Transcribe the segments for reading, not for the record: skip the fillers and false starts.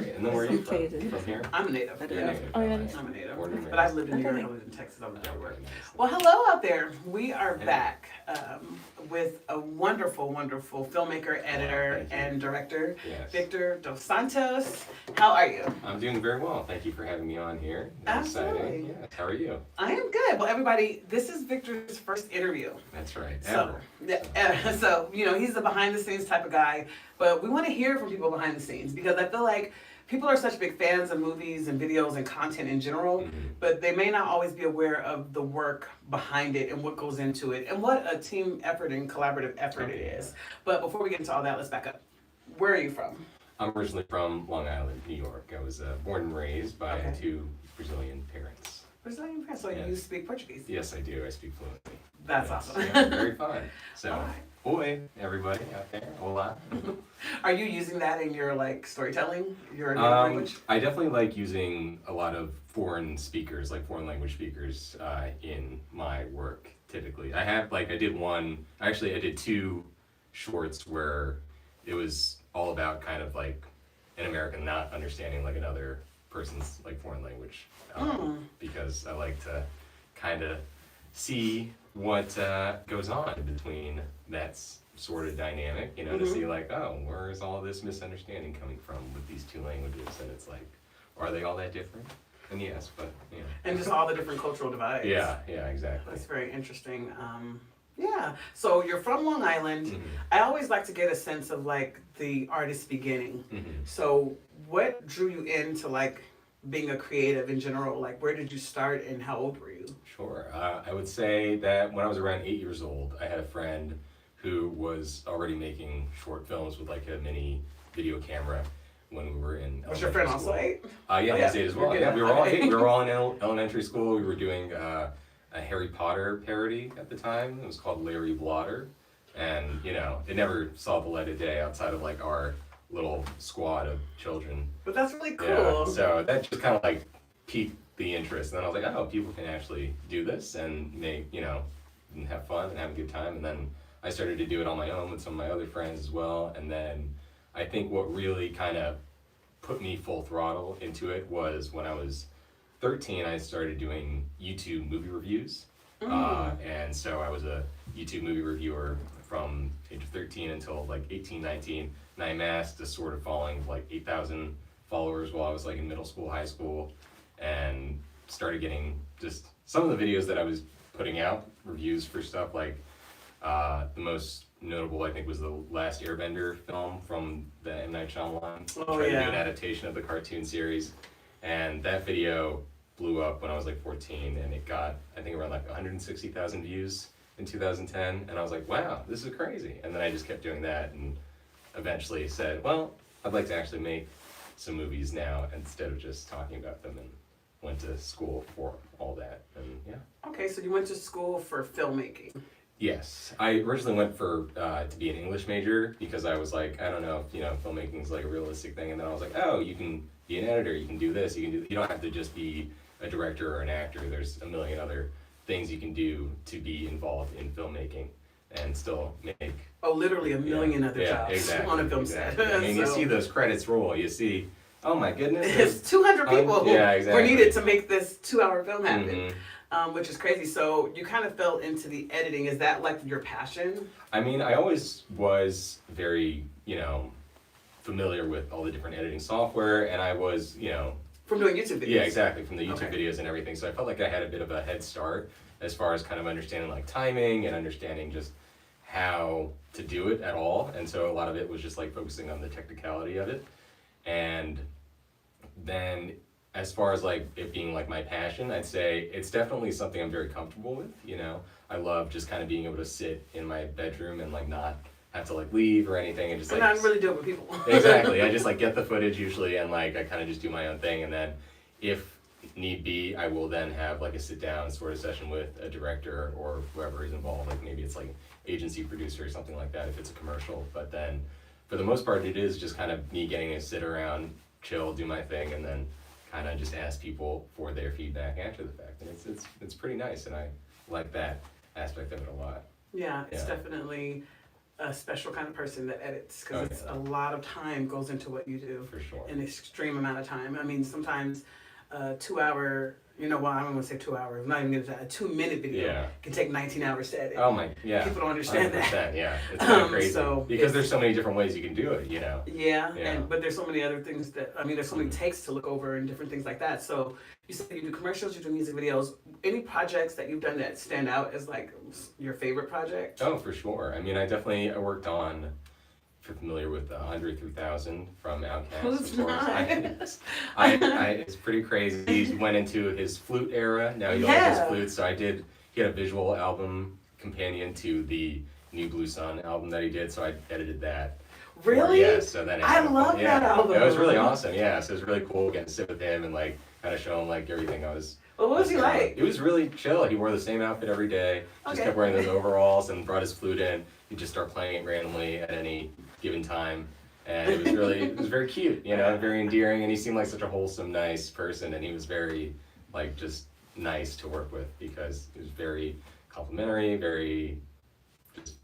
great. And then where are you from? Cajun. From here? I'm a native. You're a native. Oh, you're nice. I'm a native. Born and But I've raised. lived in New York, I Okay. lived in Texas on the Okay, network. nice. Well, hello out there. We are Hey. back with a wonderful, wonderful filmmaker, editor, thank you. and director, Yes. Victor dos Santos. How are you? I'm doing very well. Thank you for having me on here. Absolutely. Exciting. Yeah. How are you? I am good. Well, everybody, this is Victor's first interview. That's right. So, Ever. so he's the behind the scenes type of guy, but we want to hear from people behind the scenes because I feel like people are such big fans of movies and videos and content in general, Mhm. but they may not always be aware of the work behind it and what goes into it and what a team effort and collaborative effort it is. But before we get into all that, let's back up. Where are you from? I'm originally from Long Island, New York. I was born and raised by Okay. 2 Brazilian parents. Brazilian parents, so Yes. you speak Portuguese. Yes, I do. I speak fluently. That's Yes. awesome. Yeah, very fun. So, All right. oi, everybody out there. Hola. Are you using that in your storytelling, your native language? I definitely like using a lot of foreign speakers, like foreign language speakers, in my work. Typically, I did 2 shorts where it was all about kind of like an American not understanding like another person's like foreign language, because I like to kind of see what goes on between that sort of dynamic, to see like, oh, where is all this misunderstanding coming from with these 2 languages? And it's like, are they all that different? And yes, but And just all the different cultural divides. yeah, exactly. That's very interesting. Yeah. So you're from Long Island. Mhm. I always like to get a sense of the artist's beginning. Mhm. So what drew you into being a creative in general? Where did you start and how old were you? Sure. I would say that when I was around 8 years old, I had a friend who was already making short films with like a mini video camera when we were in Was your friend elementary also school. 8? Yeah, Oh, he was 8 as well. you're Yeah, good. we were all Okay. 8. We were all in elementary school. We were doing a Harry Potter parody at the time. It was called Larry Blotter. And, it never saw the light of day outside of like our little squad of children. But that's really cool. Yeah, so that just kind of like piqued the interest. And then I was like, oh, people can actually do this and make, and have fun and have a good time. And then I started to do it on my own with some of my other friends as well. And then I think what really kind of put me full throttle into it was when I was 13, I started doing YouTube movie reviews. And so I was a YouTube movie reviewer from age of 13 until like 18, 19. And I amassed a sort of following of like 8,000 followers while I was like in middle school, high school, and started getting just some of the videos that I was putting out, reviews for stuff like the most notable I think was the last Airbender film from the M. Night Shyamalan. Oh, Tried to do yeah. an adaptation of the cartoon series. And that video blew up when I was like 14, and it got, I think, around like 160,000 views in 2010. And I was like, wow, this is crazy. And then I just kept doing that and eventually said, well, I'd like to actually make some movies now instead of just talking about them, and went to school for all that. And yeah. Okay, so you went to school for filmmaking. Yes, I originally went for to be an English major because I was like, I don't know if filmmaking is like a realistic thing, and then I was like, oh, you can be an editor, you can do this, you don't have to just be a director or an actor. There's a million other things you can do to be involved in filmmaking and still make. Oh, literally a million other jobs exactly, on a film set. exactly. I mean, you So- see those credits roll, you see, oh my goodness. It's 200 people who yeah, were exactly. needed to make this 2-hour film happen, Mhm. which is crazy. So you kind of fell into the editing. Is that your passion? I mean, I always was very, familiar with all the different editing software, and I was, From doing YouTube videos? yeah, exactly, from the YouTube Okay. videos and everything. So I felt like I had a bit of a head start as far as kind of understanding like timing and understanding just how to do it at all. And so a lot of it was just like focusing on the technicality of it. And then as far as like it being like my passion, I'd say it's definitely something I'm very comfortable with. I love just kind of being able to sit in my bedroom and like not have to like leave or anything, and just And like not really do it with people. exactly. I just like get the footage usually, and like I kind of just do my own thing, and then if need be, I will then have like a sit down sort of session with a director or whoever is involved. Like maybe it's like agency producer or something like that if it's a commercial. But then for the most part, it is just kind of me getting to sit around, chill, do my thing, and then kind of just ask people for their feedback after the fact. And it's pretty nice, and I like that aspect of it a lot. Yeah, it's Yeah. definitely a special kind of person that edits because it's a lot of time goes into what you do. For sure. An extreme amount of time. I mean, sometimes a 2 hour, I don't want to say 2 hours, I'm not even going to a 2 minute video can take 19 hours to edit. Oh my, People don't understand that. Yeah, it's kind of crazy. So because there's so many different ways you can do it, Yeah, but there's so many other things there's so many takes to look over and different things like that. So you said you do commercials, you do music videos. Any projects that you've done that stand out as like your favorite project? Oh, for sure. I mean, I worked on, if you're familiar with Andre 3000 from Outkast. Who's not? It's pretty crazy. He went into his flute era. Now he only does flute. So he had a visual album companion to the New Blue Sun album that he did. So I edited that. Really? So then I love that album. It was really awesome. Yeah, so it was really cool getting to sit with him and like kind of show him like everything I was. Well, what was he like? It was really chill. He wore the same outfit every day. Just kept wearing those overalls and brought his flute in. He'd just start playing it randomly at any given time. And it was very cute, very endearing. And he seemed like such a wholesome, nice person. And he was very, like, just nice to work with because he was very complimentary, very just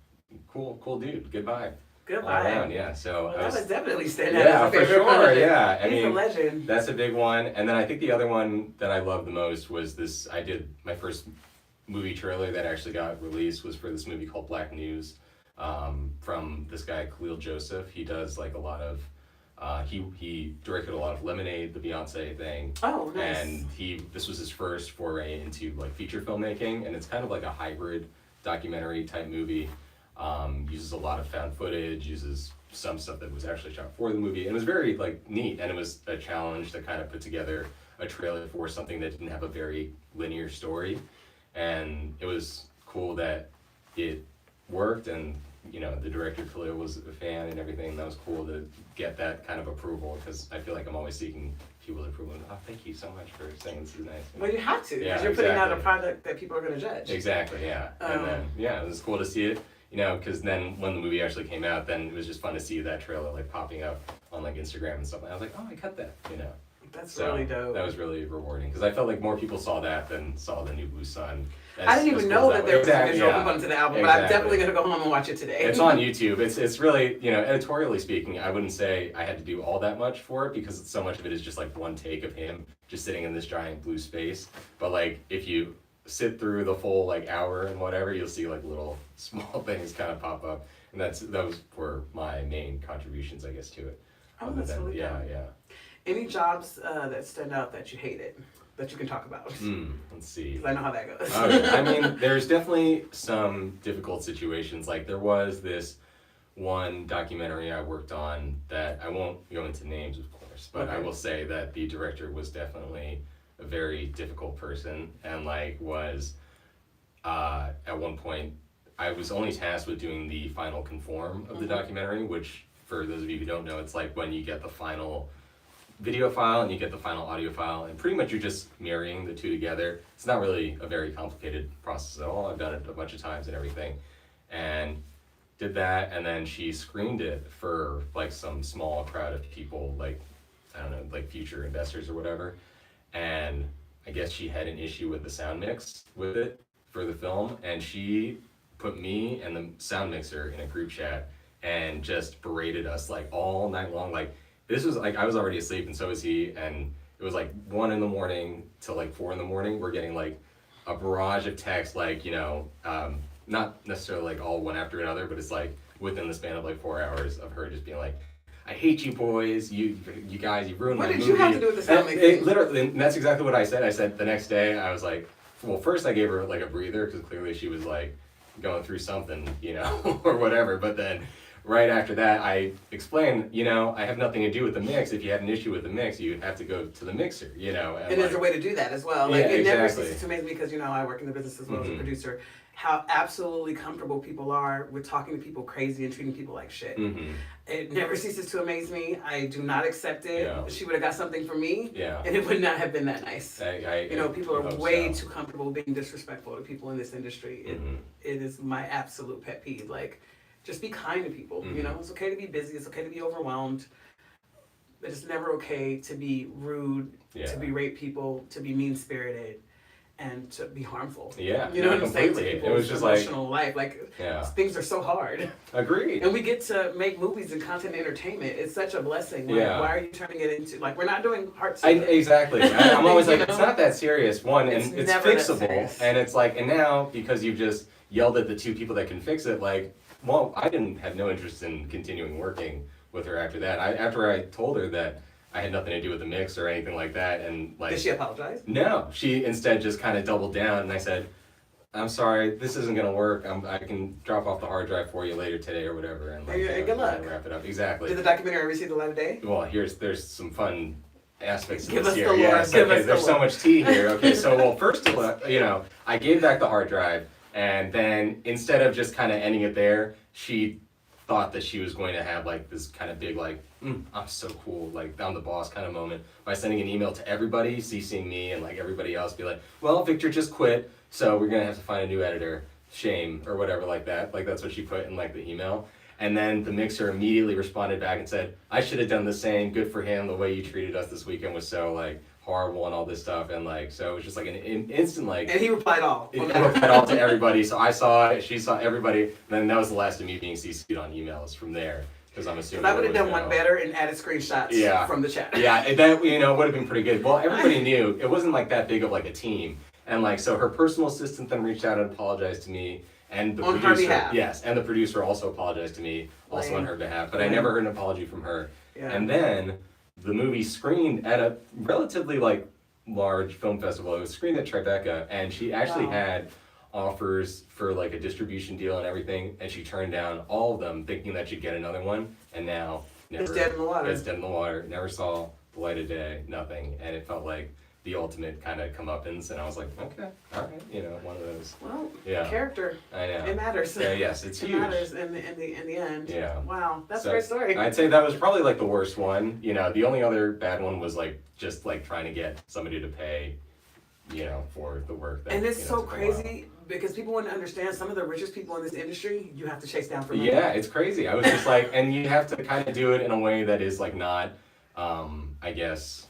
cool dude. Good vibe. Good all around, vibe. So that was definitely stand out. Yeah, for sure. Project. Yeah, I He's mean, a legend. That's a big one. And then I think the other one that I loved the most was this. I did my first movie trailer that actually got released was for this movie called Black News, from this guy Khalil Joseph. He does like a lot of. He directed a lot of Lemonade, the Beyonce thing. Oh, nice. And this was his first foray into like feature filmmaking, and it's kind of like a hybrid documentary type movie. Uses a lot of found footage, uses some stuff that was actually shot for the movie, and it was very like neat, and it was a challenge to kind of put together a trailer for something that didn't have a very linear story, and it was cool that it worked, and the director Khalil was a fan and everything, and that was cool to get that kind of approval, because I feel like I'm always seeking people's approval. Oh, thank you so much for saying this is nice. Well, you have to, because you're putting out a product that people are going to judge. Exactly, yeah. And then, it was cool to see it. Because then when the movie actually came out, then it was just fun to see that trailer like popping up on like Instagram and stuff. And I was like, oh, I cut that, That's really dope. That was really rewarding because I felt like more people saw that than saw the New Blue Sun. I didn't even know that there was a visual component to the album, but I'm definitely going to go home and watch it today. It's on YouTube. It's really, editorially speaking, I wouldn't say I had to do all that much for it because so much of it is just like one take of him just sitting in this giant blue space. But like if you sit through the full like hour and whatever, you'll see like little small things kind of pop up, and those were my main contributions, I guess, to it. Oh, that's really cool. Yeah. Any jobs that stand out that you hated that you can talk about? Let's see. 'Cause I know how that goes. Okay. I mean, there's definitely some difficult situations. Like there was this one documentary I worked on that I won't go into names, of course, but I will say that the director was definitely a very difficult person, and like was at one point I was only tasked with doing the final conform of the documentary, which for those of you who don't know, it's like when you get the final video file and you get the final audio file, and pretty much you're just marrying the two together. It's not really a very complicated process at all. I've done it a bunch of times and everything, and did that, and then she screened it for like some small crowd of people, like I don't know, like future investors or whatever. And I guess she had an issue with the sound mix with it for the film, and she put me and the sound mixer in a group chat and just berated us like all night long. Like this was like I was already asleep and so was he, and it was like 1 a.m. till like 4 a.m. We're getting like a barrage of texts, like not necessarily like all one after another, but it's like within the span of like 4 hours of her just being like, I hate you boys, you guys, you ruined my movie. What did you have to do with the sound mixing? Literally, and that's exactly what I said. I said the next day, I was like, well, first I gave her like a breather, because clearly she was like going through something, or whatever. But then right after that, I explained, I have nothing to do with the mix. If you had an issue with the mix, you have to go to the mixer, And there's a way to do that as well. Like, it never ceases to amaze me because, I work in the business as well as a producer, how absolutely comfortable people are with talking to people crazy and treating people like shit. It never ceases to amaze me. I do not accept it. Yeah. She would have got something from me, and it would not have been that nice. People are way too comfortable being disrespectful to people in this industry. It is my absolute pet peeve. Like, just be kind to people. It's okay to be busy. It's okay to be overwhelmed. But it's never okay to be rude, to berate people, to be mean-spirited. and to be harmful. Yeah. You know what I'm saying? To Completely. people's It was just emotional life. Like, yeah. things are so hard. Agreed. And we get to make movies and content entertainment. It's such a blessing. Like, Yeah. why are you turning it into, like, we're not doing heart Exactly. I'm always like, You it's know? not that serious, one, and it's never that fixable. serious. And it's like, and now, because you've just yelled at the two people that can fix it, like, well, I didn't have no interest in continuing working with her after that. After I told her that I had nothing to do with the mix or anything like that, and like... Did she apologize? No. She instead just kind of doubled down, and I said, I'm sorry, this isn't going to work. I can drop off the hard drive for you later today or whatever. And like, good luck. Wrap it up. Exactly. Did the documentary ever see the light of day? Well, there's some fun aspects to Give this us here. the lore. Yes, Give okay, us the there's so lore. much tea here. Okay, so well, first, I gave back the hard drive, and then instead of just kind of ending it there, she thought that she was going to have like this kind of big like, I'm so cool, like I'm the boss kind of moment by sending an email to everybody, CCing me and like everybody else, be like, well, Victor just quit, so we're gonna have to find a new editor. Shame or whatever like that. Like that's what she put in like the email. And then the mixer immediately responded back and said, I should have done the same. Good for him. The way you treated us this weekend was so like horrible and all this stuff. And like, so it was just like an instant like. And he replied all. He replied all to everybody. So I saw it. She saw everybody. And then that was the last of me being CC'd on emails from there. Because I'm assuming. I would have done one better and added screenshots from the chat. Yeah, that would have been pretty good. Well, everybody knew it wasn't like that big of like a team. And like, so her personal assistant then reached out and apologized to me. And the producer, her behalf. Yes, and the producer also apologized to me, also on her behalf. But I never heard an apology from her. Yeah. And then the movie screened at a relatively like large film festival. It was screened at Tribeca, and she actually had offers for like a distribution deal and everything, and she turned down all of them, thinking that she'd get another one. And now never. It's dead in the water. It's dead in the water. Never saw the light of day. Nothing, and it felt like the ultimate kind of comeuppance, and I was like, okay, all right, one of those. Well, Yeah. character. I know. It matters. Yeah, yes, it's huge. It matters in the end. Yeah. Wow, that's So, a great story. I'd say that was probably like the worst one. The only other bad one was like just like trying to get somebody to pay, for the work that. And it's so took a crazy because people wouldn't understand some of the richest people in this industry you have to chase down for money. Yeah, it's crazy. I was just like, and you have to kind of do it in a way that is like not, I guess,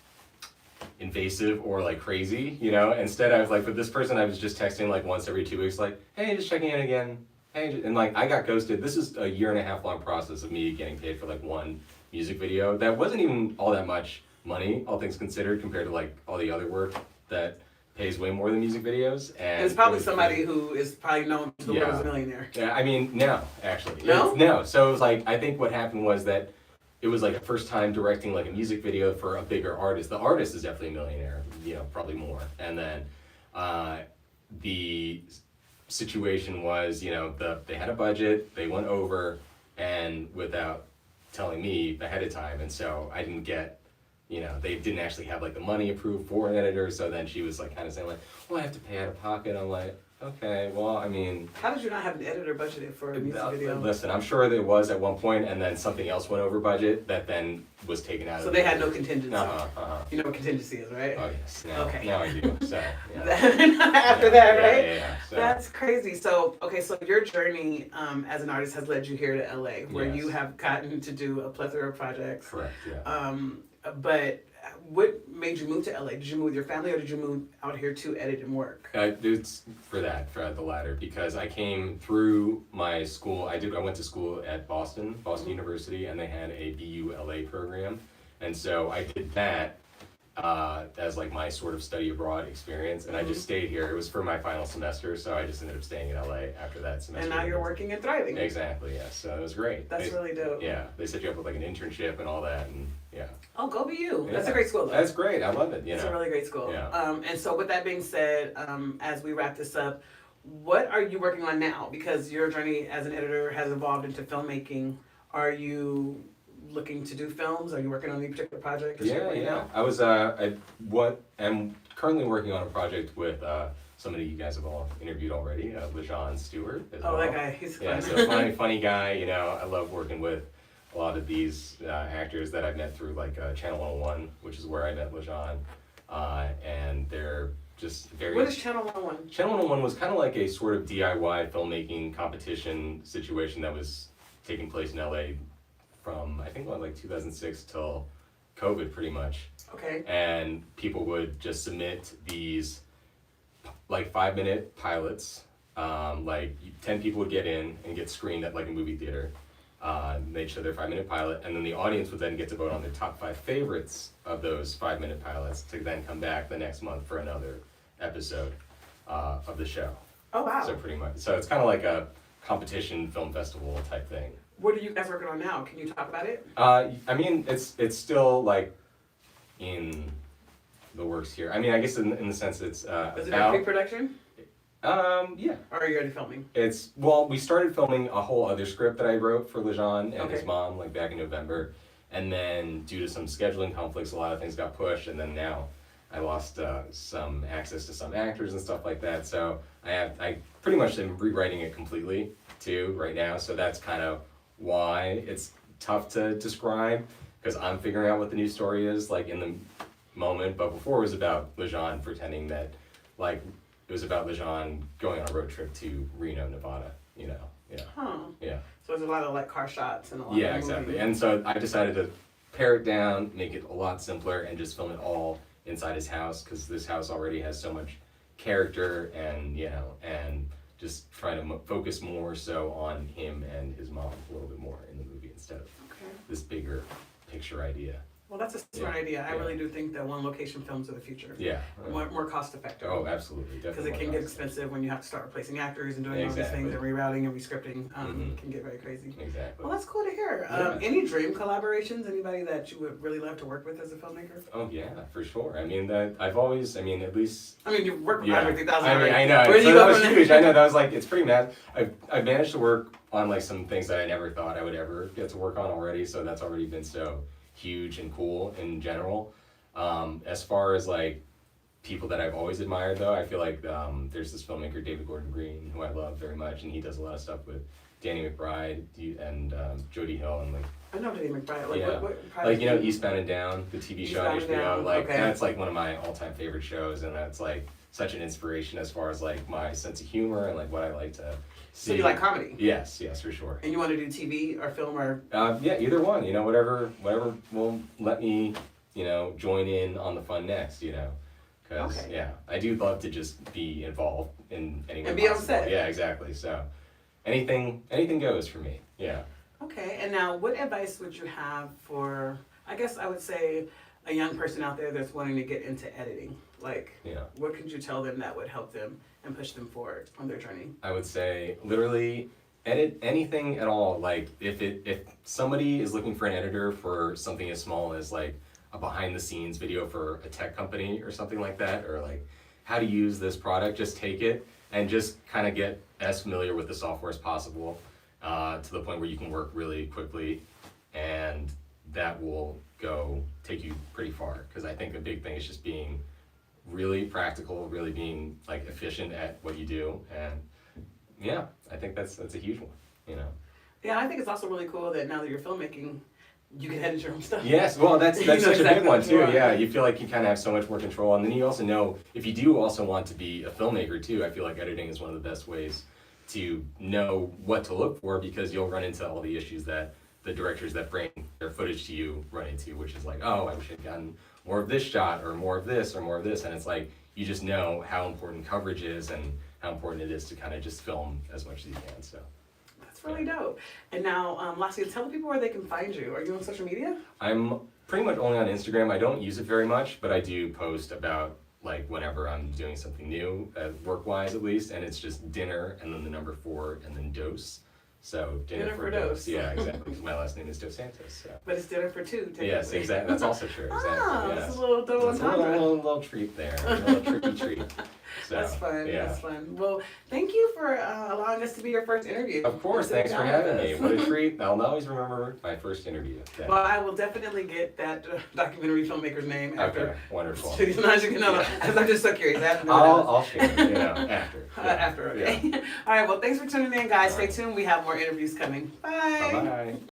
invasive or like crazy, Instead, I was like, with this person, I was just texting like once every 2 weeks, like, hey, just checking in again. Hey, and like I got ghosted. This is a 1.5 year long process of me getting paid for like one music video that wasn't even all that much money, all things considered, compared to like all the other work that pays way more than music videos. And it's probably somebody who is probably known to the world as a millionaire. Yeah, I mean, no, actually. No? No. So it was like, I think what happened was that it was like a first time directing like a music video for a bigger artist. The artist is definitely a millionaire, probably more. And then the situation was, they had a budget, they went over, and without telling me ahead of time. And so I didn't get, they didn't actually have like the money approved for an editor. So then she was like kind of saying like, well, I have to pay out of pocket. I'm like, okay, well, I mean... How did you not have an editor budgeted for a music video? Listen, I'm sure there was at one point, and then something else went over budget that then was taken out of So they had no contingency. You know what contingency is, right? Oh, yes. Now, Okay. Now I do, so, yeah. After that, right? Yeah. So. That's crazy. So, okay, so your journey as an artist has led you here to LA, where Yes. you have gotten to do a plethora of projects. Correct, yeah. But what made you move to LA? Did you move with your family, or did you move out here to edit and work? It's for the latter, because I came through my school. I went to school at Boston University, and they had a BU LA program, and so I did that as like my sort of study abroad experience, and I just stayed here. It was for my final semester, so I just ended up staying in LA after that semester. And now you're working and thriving. Exactly, yes. So it was great. That's really dope. Yeah, they set you up with like an internship and all that, and yeah. Oh, go be you. Yeah. That's a great school, though. That's great. I love it. It's a really great school. Yeah. And so with that being said, as we wrap this up, what are you working on now? Because your journey as an editor has evolved into filmmaking. Are you looking to do films? Are you working on any particular project? Yeah. I was I'm currently working on a project with somebody you guys have all interviewed already, LeJean Stewart. As well. That guy, he's fun. Yeah, so funny guy. I love working with a lot of these actors that I've met through like Channel 101, which is where I met LeJean, and they're just very... What is Channel 101? Channel 101 was kind of like a sort of DIY filmmaking competition situation that was taking place in LA from, I think, like 2006 till COVID, pretty much. Okay. And people would just submit these like 5-minute pilots. Like 10 people would get in and get screened at like a movie theater. They'd show their 5-minute pilot, and then the audience would then get to vote on their top 5 favorites of those 5-minute pilots to then come back the next month for another episode of the show. Oh, wow. So pretty much. So it's kind of like a competition film festival type thing. What are you guys working on now? Can you talk about it? I mean, it's still like in the works here. I mean, I guess in the sense it's Is it a pre-production? Yeah. Or are you already filming? Well, we started filming a whole other script that I wrote for Lejean and his Okay. mom, like back in November, and then due to some scheduling conflicts, a lot of things got pushed, and then now I lost some access to some actors and stuff like that. So I pretty much am rewriting it completely too right now. So that's kind of why it's tough to describe, because I'm figuring out what the new story is like in the moment. But before it was about Lejean pretending that like it was about Lejean going on a road trip to Reno, Nevada. You know, yeah, Huh. yeah. So there's a lot of like car shots and a lot Yeah, of exactly. movie. And so I decided to pare it down, make it a lot simpler, and just film it all inside his house, because this house already has so much character, and and just trying to focus more so on him and his mom a little bit more in the movie instead of Okay. this bigger picture idea. Well, that's a smart Yeah. idea. I Yeah. really do think that one location films are the future. Yeah. More cost effective. Oh, absolutely. Because Definitely. it can more get cost. expensive when you have to start replacing actors and doing all these things and Exactly. rerouting and rescripting. Mhm. It can get very crazy. Exactly. Well, that's cool to hear. Yeah. Any dream collaborations? Anybody that you would really love to work with as a filmmaker? Oh yeah, for sure. I mean I've always, I mean, at least. I mean, you've worked with Yeah, Andre 3000 I mean, already. I know. Where do So you that go was from there? huge. I know that was like, it's pretty mad. I've managed to work on like some things that I never thought I would ever get to work on already. So that's already been so huge and cool in general. As far as like people that I've always admired, though, I feel like there's this filmmaker David Gordon Green who I love very much, and he does a lot of stuff with Danny McBride and Jody Hill, and like. I know Danny McBride. Like, Yeah. what Like, you know, Eastbound and Down, the TV show on Eastbound and HBO, Down, like, okay. that's like one of my all-time favorite shows, and that's like such an inspiration as far as like my sense of humor and like what I like to see. So you like comedy? Yes, for sure. And you want to do TV or film or? Yeah, either one, you know, whatever will let me, you know, join in on the fun next, you know. Because, Okay. yeah, I do love to just be involved in any way And be on possible. set. Yeah, exactly. So anything goes for me, yeah. Okay, and now what advice would you have for, I guess I would say, a young person out there that's wanting to get into editing? Like, Yeah. what could you tell them that would help them and push them forward on their journey? I would say literally edit anything at all. Like if somebody is looking for an editor for something as small as like a behind the scenes video for a tech company or something like that, or like how to use this product, just take it and just kind of get as familiar with the software as possible, to the point where you can work really quickly, and that will take you pretty far. Because I think a big thing is just being really practical, really being like efficient at what you do, and yeah, I think that's a huge one, you know. Yeah, I think it's also really cool that now that you're filmmaking, you can edit your own stuff. Yes, well, that's You know such a exactly big one what you too. want. Yeah, you feel like you kind of have so much more control, and then you also know if you do also want to be a filmmaker too. I feel like editing is one of the best ways to know what to look for, because you'll run into all the issues that the directors that bring their footage to you run into, which is like, oh, I wish I'd gotten more of this shot or more of this or more of this, and it's like you just know how important coverage is and how important it is to kind of just film as much as you can. So That's really dope. And now, lastly, tell the people where they can find you. Are you on social media? I'm pretty much only on Instagram. I don't use it very much, but I do post about like whenever I'm doing something new, work-wise at least, and it's just dinner and then the number 4 and then dose. So dinner for dose. Yeah, exactly. My last name is Dos Santos. So. But it's dinner for 2, technically. Yes, exactly. That's also true. Exactly. Ah, Yes. it's a little double That's a entendre. little treat there. A little tricky treat. So, That's fun. Yeah. That's fun. Well, thank you for allowing us to be your first interview. Of course. Sitting Thanks for down with having me. us. What a treat. I'll always remember my first interview. Yeah. Well, I will definitely get that documentary filmmaker's name after. Okay. Wonderful. No, I'm just so curious. I have to know what it is. I'll share it, you know, after. Yeah. After, okay. All right, well, thanks for tuning in, guys. Stay tuned. We have more interviews coming. Bye. Bye-bye.